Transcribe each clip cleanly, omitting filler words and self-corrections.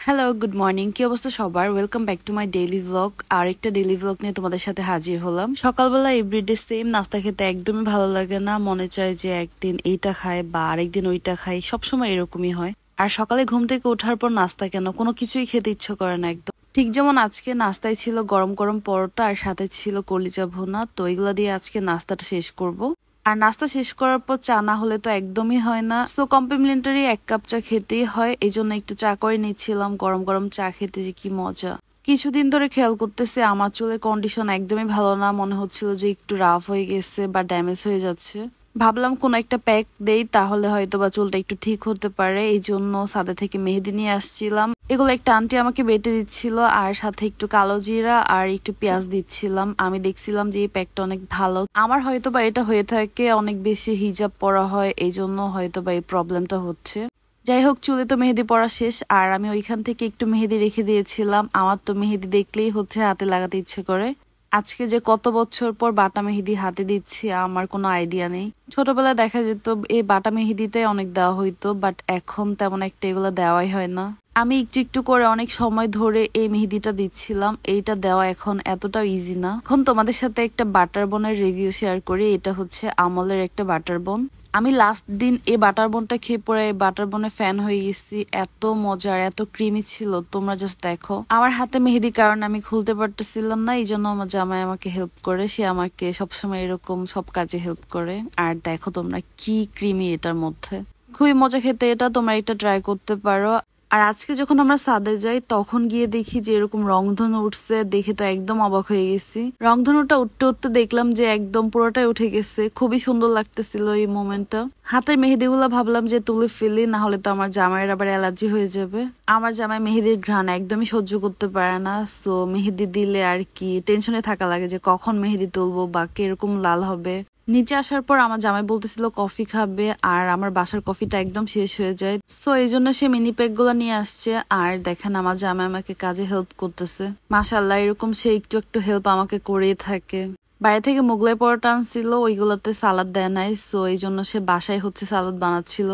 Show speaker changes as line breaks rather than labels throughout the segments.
Hello, good morning. কি অবস্থা সবার? Welcome back to my daily vlog. আরেকটা ডেইলি ভ্লগ নিয়ে তোমাদের সাথে হাজির হলাম। সকালবেলা এভরিডে সেম নাস্তা খেতে একদমই ভালো লাগে না। মনে চায় যে একদিন এইটা খাই বা আরেকদিন ওইটা খাই, সবসময় এরকমই হয়। আর সকালে ঘুম থেকে ওঠার পর নাস্তা কেন, কোনো কিছুই খেতে ইচ্ছে করে না একদম। ঠিক যেমন আজকে নাস্তায় ছিল গরম গরম পরোটা আর সাথে ছিল কলিজা ভুনা, তো এগুলা দিয়ে আজকে নাস্তাটা শেষ করব। আর নাস্তা শেষ করার পর চা না হলে তো একদমই হয় না, সো কমপ্লিমেন্টারি 1 কাপ চা খেতেই হয়। এই জন্য একটু চা করে নিচ্ছিলাম। গরম গরম চা খেতে যে কি মজা! কিছুদিন ধরে খেয়াল করতেছি আমার চুলের কন্ডিশন একদমই ভালো না, মনে হচ্ছিল যে একটু রাফ হয়ে গেছে বা ড্যামেজ হয়ে যাচ্ছে। ভাবলাম কোনো একটা প্যাক দেই, তাহলে হয়তো বা চুলটা একটু ঠিক হতে পারে। এই জন্য সাদা থেকে মেহেদি নিয়ে আসছিলাম। এগুলো একটা আন্টি আমাকে বেটে দিচ্ছিল, আর সাথে একটু কালো জিরা আর একটু পেঁয়াজ দিচ্ছিলাম। আমি দেখছিলাম যে এই প্যাকটা অনেক ভালো। আমার হয়তো বা এটা হয়ে থাকে, অনেক বেশি হিজাব পরা হয়, এই জন্য হয়তো বা এই প্রবলেমটা হচ্ছে। যাই হোক, চুলে তো মেহেদি পড়া শেষ, আর আমি ওইখান থেকে একটু মেহেদি রেখে দিয়েছিলাম। আমার তো মেহেদি দেখলেই হচ্ছে হাতে লাগাতে ইচ্ছে করে। আজকে যে কত বছর পর বাটা মেহেদি হাতে দিচ্ছি আমার কোনো আইডিয়া নেই। ছোটবেলায় দেখা যেত এই বাটা মেহেদিতে অনেক দেওয়া হইতো, বাট এখন তেমন একটা এগুলো দেওয়াই হয় না। আমি একটু একটু করে অনেক সময় ধরে এই মেহেদিটা দিচ্ছিলাম। এইটা দেওয়া এখন এতটাও ইজি না। এখন তোমাদের সাথে একটা বাটার বনের রিভিউ শেয়ার করি। এটা হচ্ছে আমলের একটা বাটার বন। আমি লাস্ট দিন এই বাটার বনটা খেয়ে পরে এই বাটার বনের ফ্যান হয়ে গেছি। এত মজার, এত ক্রিমি ছিল, তোমরা জাস্ট দেখো। আমার হাতে মেহেদির কারণে আমি খুলতে পারতেছিলাম না, এই জন্য আমার জামাই আমাকে হেল্প করে। সে আমাকে সবসময় এরকম সব কাজে হেল্প করে। আর দেখো তোমরা কি ক্রিমি এটার মধ্যে, খুবই মজা খেতে এটা। তোমরা এটা ট্রাই করতে পারো। আর আজকে যখন আমরা ছাদে যাই তখন গিয়ে দেখি যে এরকম রংধনু উঠছে, দেখে তো একদম অবাক হয়ে গেছি। রংধনুটা উঠতে উঠতে দেখলাম যে একদম পুরোটাই উঠে গেছে। খুবই সুন্দর লাগতেছিল এই মোমেন্টটা। হাতের মেহেদিগুলা ভাবলাম যে তুলে ফেলি, না হলে তো আমার জামাইয়ের আবার অ্যালার্জি হয়ে যাবে। আমার জামাই মেহেদির ঘ্রাণ একদমই সহ্য করতে পারে না, সো মেহেদি দিলে আর কি টেনশনে থাকা লাগে যে কখন মেহেদি তুলবো বা কিরকম লাল হবে। নিচে আসার পর আমার জামাই বলতেছিল কফি খাবে, আর আমার বাসার কফিটা একদম শেষ হয়ে যায়, সো এই জন্য সে মিনি প্যাক গুলা নিয়ে আসছে। আর দেখেন আমার জামাই আমাকে কাজে হেল্প করতেছে। মাশাআল্লাহ, এরকম সে একটু একটু হেল্প আমাকে করেই থাকে। বাইরে থেকে মোগলাই পরোটা আনছিল, ওইগুলোতে সালাদ দেয় নাই, সো এই জন্য সে বাসায় হচ্ছে সালাদ বানাচ্ছিল।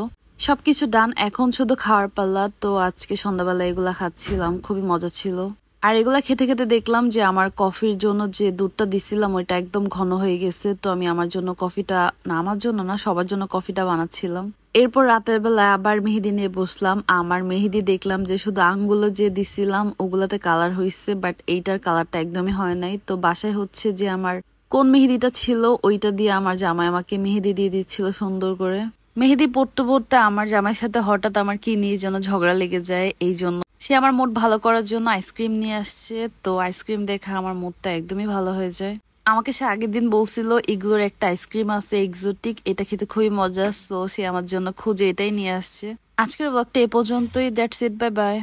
সবকিছু ডান, এখন শুধু খাওয়ার পাল্লা। তো আজকে সন্ধ্যাবেলা এগুলা খাচ্ছিলাম, খুবই মজা ছিল। আর এগুলা খেতে খেতে দেখলাম যে আমার কফির জন্য যে দুধটা দিছিলাম ওইটা একদম ঘন হয়ে গেছে। তো আমি আমার জন্য কফিটা, না আমার জন্য না, সবার জন্য কফিটা বানাচ্ছিলাম। এরপর রাতের বেলায় আবার মেহেদি নিয়ে বসলাম। আমার মেহেদি দেখলাম যে শুধু আঙ্গুলো যে দিছিলাম ওগুলাতে কালার হয়েছে, বাট এইটার কালারটা একদমই হয় নাই। তো বাসায় হচ্ছে যে আমার কোন মেহেদিটা ছিল ওইটা দিয়ে আমার জামাই আমাকে মেহেদি দিয়ে দিচ্ছিল সুন্দর করে। মেহেদি পড়তে পড়তে আমার জামাইয়ের সাথে হঠাৎ আমার কি নিয়ে যেন ঝগড়া লেগে যায়। এই জন্য সে আমার মুড ভালো করার জন্য আইসক্রিম নিয়ে আসছে। তো আইসক্রিম দেখে আমার মুডটা একদমই ভালো হয়ে যায়। আমাকে সে আগের দিন বলছিল এগুলোর একটা আইসক্রিম আছে এক্সোটিক, এটা খেতে খুবই মজা, সো সে আমার জন্য খুঁজে এটাই নিয়ে আসছে। আজকের ব্লগটা এ পর্যন্তই। That's it, bye bye.